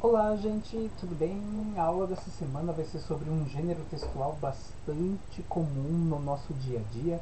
Olá, gente, tudo bem? A aula dessa semana vai ser sobre um gênero textual bastante comum no nosso dia a dia,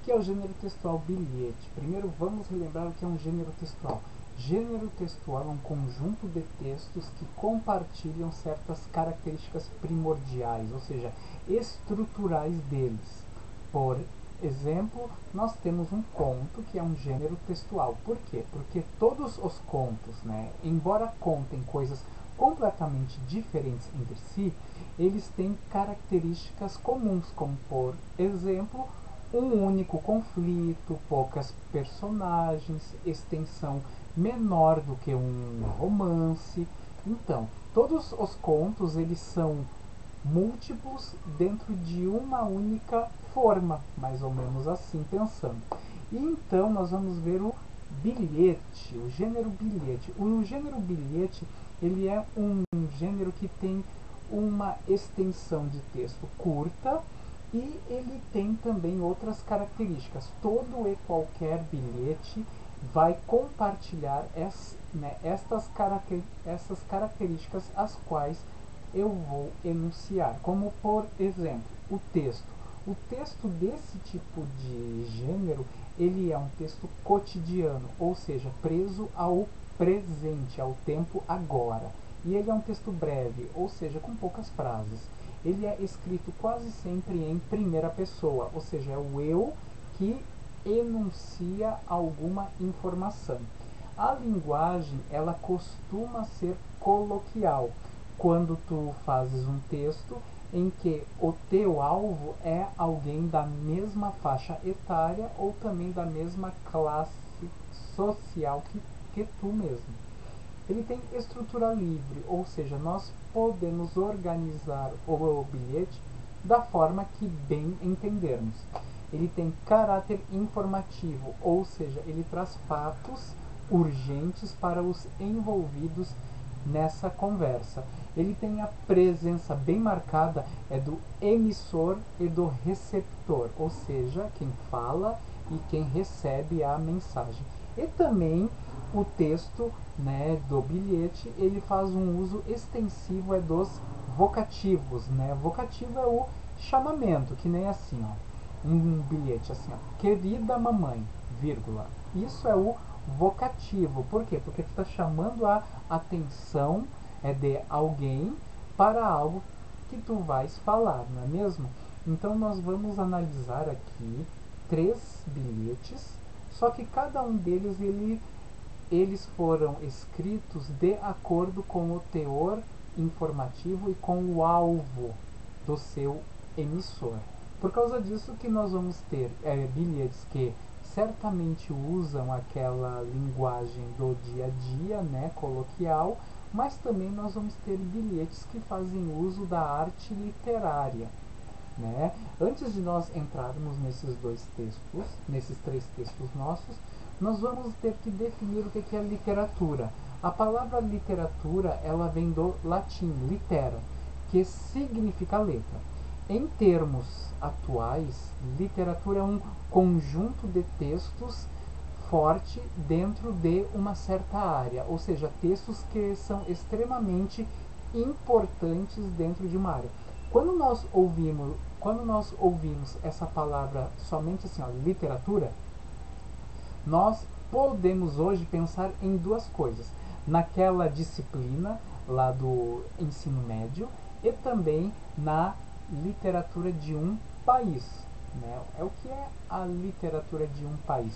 que é o gênero textual bilhete. Primeiro, vamos relembrar o que é um gênero textual. Gênero textual é um conjunto de textos que compartilham certas características primordiais, ou seja, estruturais deles. Por exemplo, nós temos um conto que é um gênero textual. Por quê? Porque todos os contos, embora contem coisas completamente diferentes entre si, eles têm características comuns, como por exemplo, um único conflito, poucas personagens, extensão menor do que um romance. Então, todos os contos eles são múltiplos dentro de uma única forma, mais ou menos assim pensando. E então nós vamos ver o bilhete, o gênero bilhete. O gênero bilhete ele é um gênero que tem uma extensão de texto curta e ele tem também outras características. Todo e qualquer bilhete vai compartilhar essas características as quais eu vou enunciar, como por exemplo o texto. O texto desse tipo de gênero ele é um texto cotidiano, ou seja, preso ao presente, ao tempo agora. E ele é um texto breve, ou seja, com poucas frases. Ele é escrito quase sempre em primeira pessoa, ou seja, é o eu que enuncia alguma informação. A linguagem ela costuma ser coloquial quando tu fazes um texto em que o teu alvo é alguém da mesma faixa etária ou também da mesma classe social que tu mesmo. Ele tem estrutura livre, ou seja, nós podemos organizar o bilhete da forma que bem entendermos. Ele tem caráter informativo, ou seja, ele traz fatos urgentes para os envolvidos nessa conversa. Ele tem a presença bem marcada do emissor e do receptor, ou seja, quem fala e quem recebe a mensagem. E também o texto do bilhete ele faz um uso extensivo dos vocativos. Vocativo é o chamamento, que nem assim, um bilhete assim, querida mamãe, vírgula. Isso é o vocativo. Por quê? Porque tu está chamando a atenção de alguém para algo que tu vais falar, não é mesmo? Então nós vamos analisar aqui 3 bilhetes, só que cada um deles eles foram escritos de acordo com o teor informativo e com o alvo do seu emissor. Por causa disso que nós vamos ter bilhetes que certamente usam aquela linguagem do dia a dia, coloquial, mas também nós vamos ter bilhetes que fazem uso da arte literária. Antes de nós entrarmos nesses 3 textos nossos, nós vamos ter que definir o que é literatura. A palavra literatura ela vem do latim litera, que significa letra. Em termos atuais, literatura é um conjunto de textos forte dentro de uma certa área, ou seja, textos que são extremamente importantes dentro de uma área. Quando nós ouvimos essa palavra somente assim, literatura, nós podemos hoje pensar em 2 coisas. Naquela disciplina lá do ensino médio e também na literatura de um país. É o que é a literatura de um país?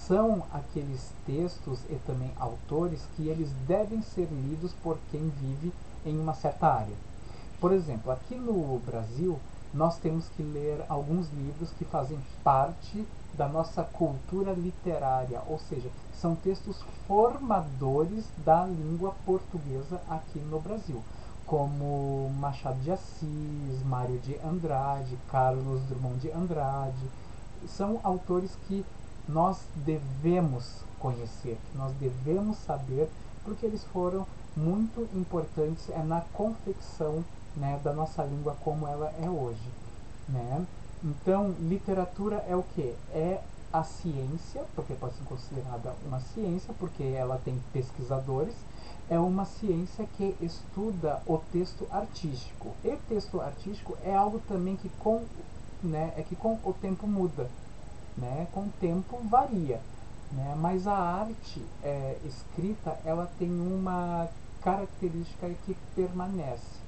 São aqueles textos e também autores que eles devem ser lidos por quem vive em uma certa área. Por exemplo, aqui no Brasil, nós temos que ler alguns livros que fazem parte da nossa cultura literária, ou seja, são textos formadores da língua portuguesa aqui no Brasil, como Machado de Assis, Mário de Andrade, Carlos Drummond de Andrade. São autores que nós devemos conhecer, que nós devemos saber, porque eles foram muito importantes na confecção da nossa língua como ela é hoje. Então, literatura é o que? É a ciência, porque pode ser considerada uma ciência, porque ela tem pesquisadores, é uma ciência que estuda o texto artístico. E texto artístico é algo também que com o tempo muda, né? Com o tempo varia, né? Mas a arte escrita, ela tem uma característica que permanece.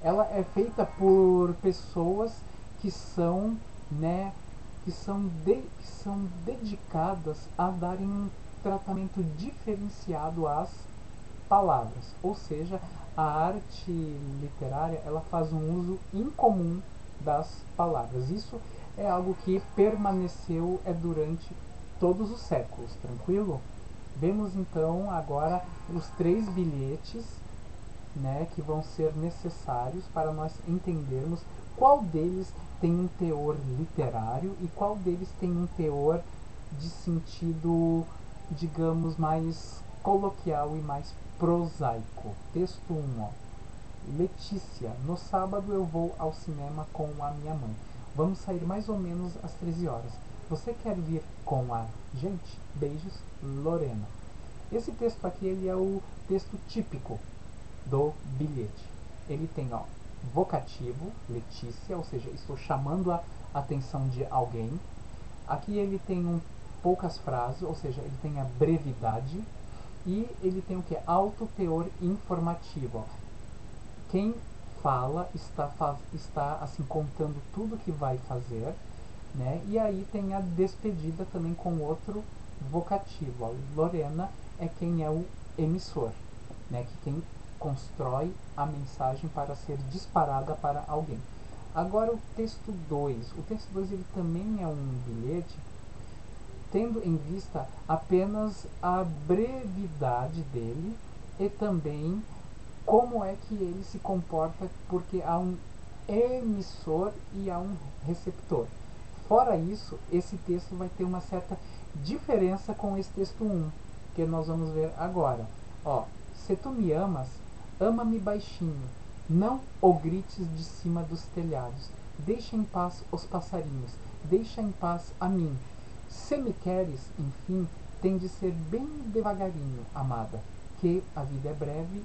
Ela é feita por pessoas que são, né, que são dedicadas a darem um tratamento diferenciado às palavras, ou seja, a arte literária ela faz um uso incomum das palavras. Isso é algo que permaneceu durante todos os séculos, tranquilo? Vemos então agora os três bilhetes, né, que vão ser necessários para nós entendermos qual deles tem um teor literário e qual deles tem um teor de sentido, digamos, mais coloquial e mais prosaico. Texto 1, ó. Letícia, no sábado eu vou ao cinema com a minha mãe. Vamos sair mais ou menos às 13 horas. Você quer vir com a gente? Beijos, Lorena. Esse texto aqui ele é o texto típico do bilhete. Ele tem vocativo, Letícia, ou seja, estou chamando a atenção de alguém. Aqui ele tem poucas frases, ou seja, ele tem a brevidade. E ele tem o que? Alto teor informativo. Ó. Quem fala está assim contando tudo que vai fazer, né? E aí tem a despedida também com outro vocativo. A Lorena é quem é o emissor, né? Que quem constrói a mensagem para ser disparada para alguém. Agora o texto 2. O texto 2 ele também é um bilhete, tendo em vista apenas a brevidade dele e também como é que ele se comporta, porque há um emissor e há um receptor. Fora isso, esse texto vai ter uma certa diferença com esse texto 1, que nós vamos ver agora. Ó, se tu me amas, ama-me baixinho, não o grites de cima dos telhados. Deixa em paz os passarinhos, deixa em paz a mim. Se me queres, enfim, tem de ser bem devagarinho, amada, que a vida é breve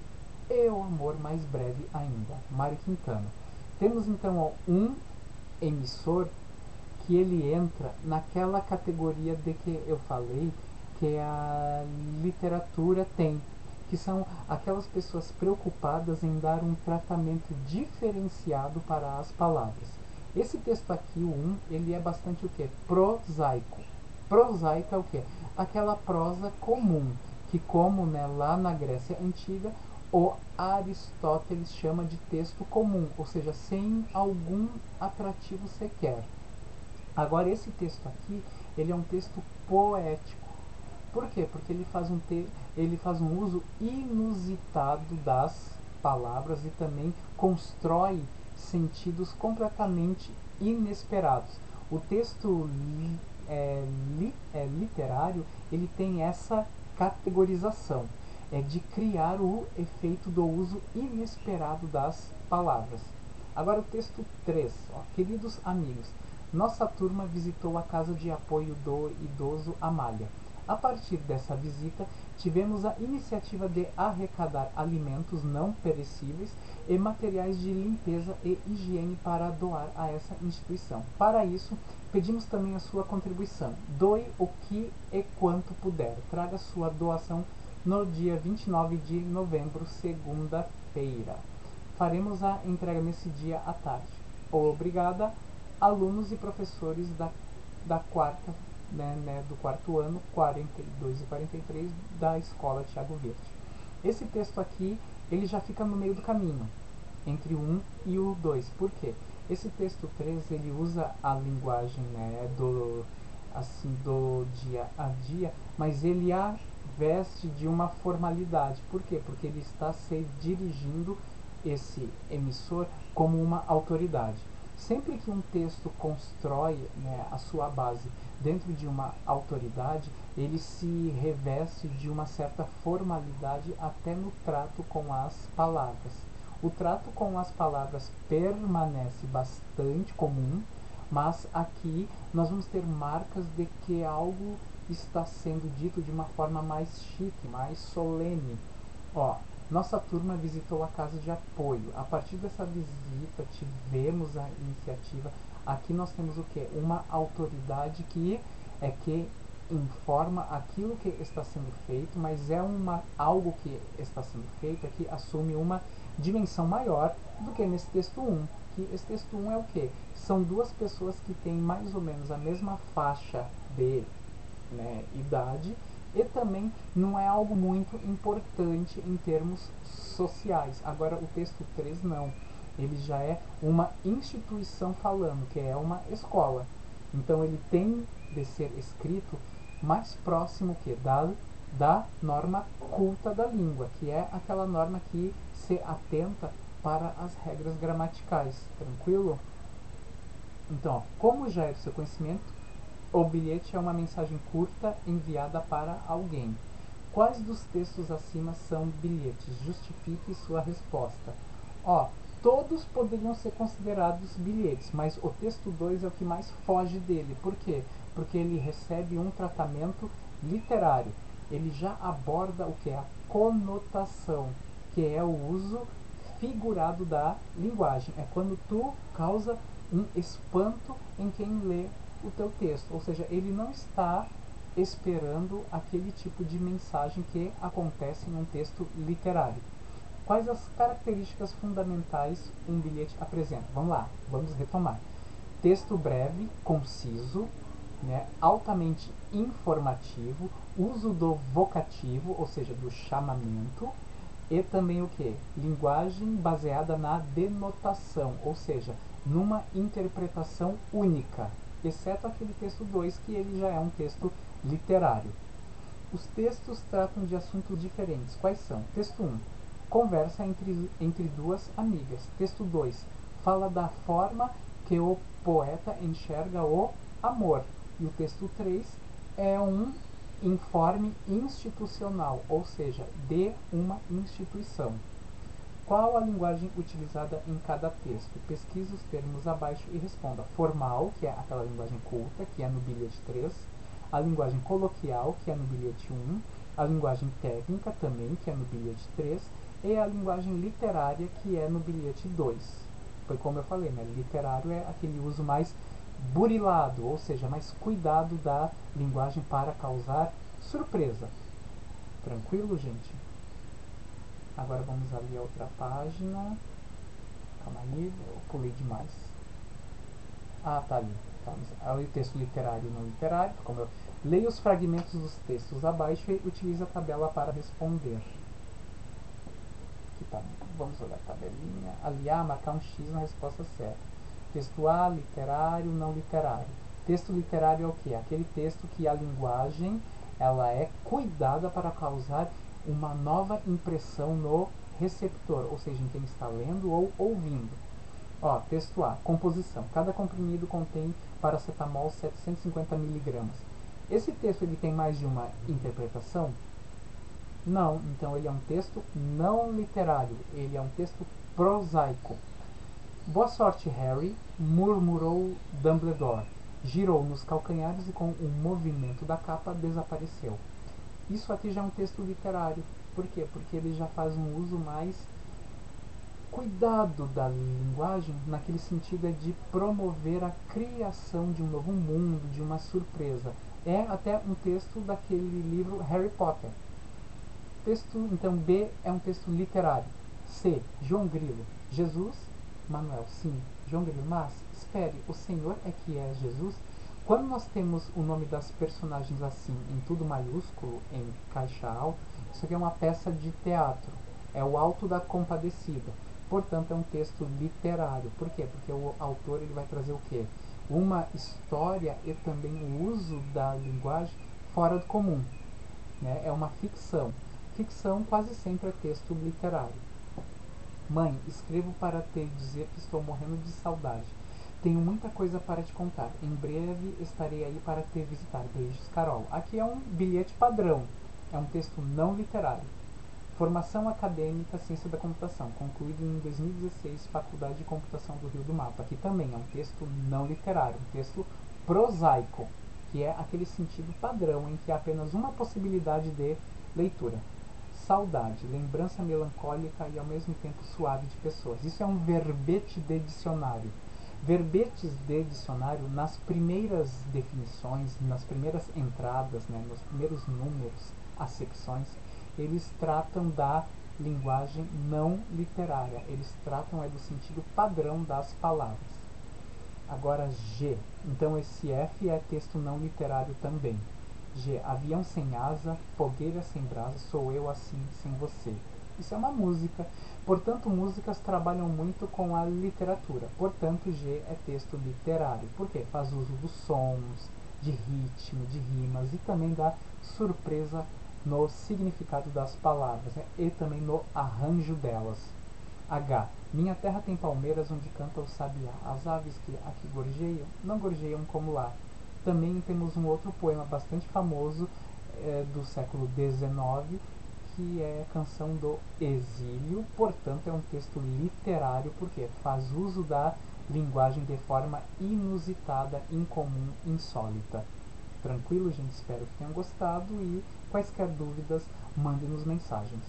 e o amor mais breve ainda. Mário Quintana. Temos então um emissor que ele entra naquela categoria de que eu falei que a literatura tem, que são aquelas pessoas preocupadas em dar um tratamento diferenciado para as palavras. Esse texto aqui, o 1, ele é bastante o que? Prosaico. Prosaico é o que? Aquela prosa comum, que como lá na Grécia Antiga, o Aristóteles chama de texto comum, ou seja, sem algum atrativo sequer. Agora esse texto aqui, ele é um texto poético. Por quê? Porque ele faz um uso inusitado das palavras e também constrói sentidos completamente inesperados. O texto literário, ele tem essa categorização, de criar o efeito do uso inesperado das palavras. Agora o texto 3, ó, queridos amigos, nossa turma visitou a casa de apoio do idoso Amália. A partir dessa visita, tivemos a iniciativa de arrecadar alimentos não perecíveis e materiais de limpeza e higiene para doar a essa instituição. Para isso, pedimos também a sua contribuição. Doe o que e quanto puder. Traga sua doação no dia 29 de novembro, segunda-feira. Faremos a entrega nesse dia à tarde. Obrigada, alunos e professores da quarta, do quarto ano, 42 e 43 da Escola Tiago Verde. Esse texto aqui, ele já fica no meio do caminho, entre o 1 e o 2. Por quê? Esse texto 3, ele usa a linguagem do dia a dia, mas ele a veste de uma formalidade. Por quê? Porque ele está se dirigindo, esse emissor, como uma autoridade. Sempre que um texto constrói a sua base dentro de uma autoridade, ele se reveste de uma certa formalidade até no trato com as palavras. O trato com as palavras permanece bastante comum, mas aqui nós vamos ter marcas de que algo está sendo dito de uma forma mais chique, mais solene. Ó, Nossa turma visitou a casa de apoio. A partir dessa visita, tivemos a iniciativa. Aqui nós temos o que? Uma autoridade que informa aquilo que está sendo feito, mas é algo que está sendo feito, é que assume uma dimensão maior do que nesse texto 1. Que esse texto 1 é o que? São duas pessoas que têm mais ou menos a mesma faixa de, né, idade, e também não é algo muito importante em termos sociais. Agora, o texto 3 não. Ele já é uma instituição falando, que é uma escola. Então, ele tem de ser escrito mais próximo que da norma culta da língua, que é aquela norma que se atenta para as regras gramaticais. Tranquilo? Então, ó, como já é do seu conhecimento, o bilhete é uma mensagem curta enviada para alguém. Quais dos textos acima são bilhetes? Justifique sua resposta. Ó, todos poderiam ser considerados bilhetes, mas o texto 2 é o que mais foge dele. Por quê? Porque ele recebe um tratamento literário. Ele já aborda o que é a conotação, que é o uso figurado da linguagem. É quando tu causa um espanto em quem lê o teu texto, ou seja, ele não está esperando aquele tipo de mensagem que acontece num texto literário. Quais as características fundamentais um bilhete apresenta? Vamos lá, vamos retomar. Texto breve, conciso, né, altamente informativo, uso do vocativo, ou seja, do chamamento, e também o que? Linguagem baseada na denotação, ou seja, numa interpretação única, exceto aquele texto 2, que ele já é um texto literário. Os textos tratam de assuntos diferentes. Quais são? Texto 1, conversa entre duas amigas. Texto 2, fala da forma que o poeta enxerga o amor. E o texto 3 é um informe institucional, ou seja, de uma instituição. Qual a linguagem utilizada em cada texto? Pesquise os termos abaixo e responda. Formal, que é aquela linguagem culta, que é no bilhete 3. A linguagem coloquial, que é no bilhete 1. A linguagem técnica, também, que é no bilhete 3. E a linguagem literária, que é no bilhete 2. Foi como eu falei, né? Literário é aquele uso mais burilado, ou seja, mais cuidado da linguagem para causar surpresa. Tranquilo, gente? Agora vamos ali a outra página. Calma aí, eu pulei demais. Ah, tá ali. Tá, ali o texto literário e não literário. Como eu leio os fragmentos dos textos abaixo e utilize a tabela para responder. Aqui tá. Vamos olhar a tabelinha. Aliar, marcar um X na resposta certa. Texto A, literário, não literário. Texto literário é o que? Aquele texto que a linguagem ela é cuidada para causar uma nova impressão no receptor, ou seja, em quem está lendo ou ouvindo. Ó, texto A, composição. Cada comprimido contém paracetamol 750 mg. Esse texto ele tem mais de uma interpretação? Não, então ele é um texto não literário, ele é um texto prosaico. Boa sorte, Harry, murmurou Dumbledore. Girou nos calcanhares e com um movimento da capa desapareceu. Isso aqui já é um texto literário. Por quê? Porque ele já faz um uso mais cuidado da linguagem, naquele sentido é de promover a criação de um novo mundo, de uma surpresa. É até um texto daquele livro Harry Potter. Texto, então, B é um texto literário. C, João Grilo. Jesus, Manuel, sim, João Grilo. Mas, espere, o Senhor é que é Jesus? Quando nós temos o nome das personagens assim, em tudo maiúsculo, em caixa alta, isso aqui é uma peça de teatro. É o Alto da Compadecida. Portanto, é um texto literário. Por quê? Porque o autor ele vai trazer o quê? Uma história e também o uso da linguagem fora do comum. Né? É uma ficção. Ficção quase sempre é texto literário. Mãe, escrevo para te dizer que estou morrendo de saudade. Tenho muita coisa para te contar. Em breve estarei aí para te visitar. Beijos, Carol. Aqui é um bilhete padrão. É um texto não literário. Formação acadêmica, ciência da computação, concluído em 2016, Faculdade de Computação do Rio do Mato. Aqui também é um texto não literário, um texto prosaico, que é aquele sentido padrão em que há apenas uma possibilidade de leitura. saudade, lembrança melancólica e ao mesmo tempo suave de pessoas. Isso é um verbete de dicionário. Verbetes de dicionário, nas primeiras definições, nas primeiras entradas, né, nos primeiros números, acepções, eles tratam da linguagem não literária. Eles tratam do sentido padrão das palavras. Agora G. Então esse F é texto não literário também. G. Avião sem asa, fogueira sem brasa, sou eu assim sem você. Isso é uma música. Portanto, músicas trabalham muito com a literatura. Portanto, G é texto literário. Por quê? Faz uso dos sons, de ritmo, de rimas e também da surpresa no significado das palavras, né? E também no arranjo delas. H. Minha terra tem palmeiras onde canta o sabiá. As aves que aqui gorjeiam, não gorjeiam como lá. Também temos um outro poema bastante famoso do século XIX, que é a Canção do Exílio. Portanto, é um texto literário, porque faz uso da linguagem de forma inusitada, incomum, insólita. Tranquilo, gente? Espero que tenham gostado e quaisquer dúvidas, mandem-nos mensagens.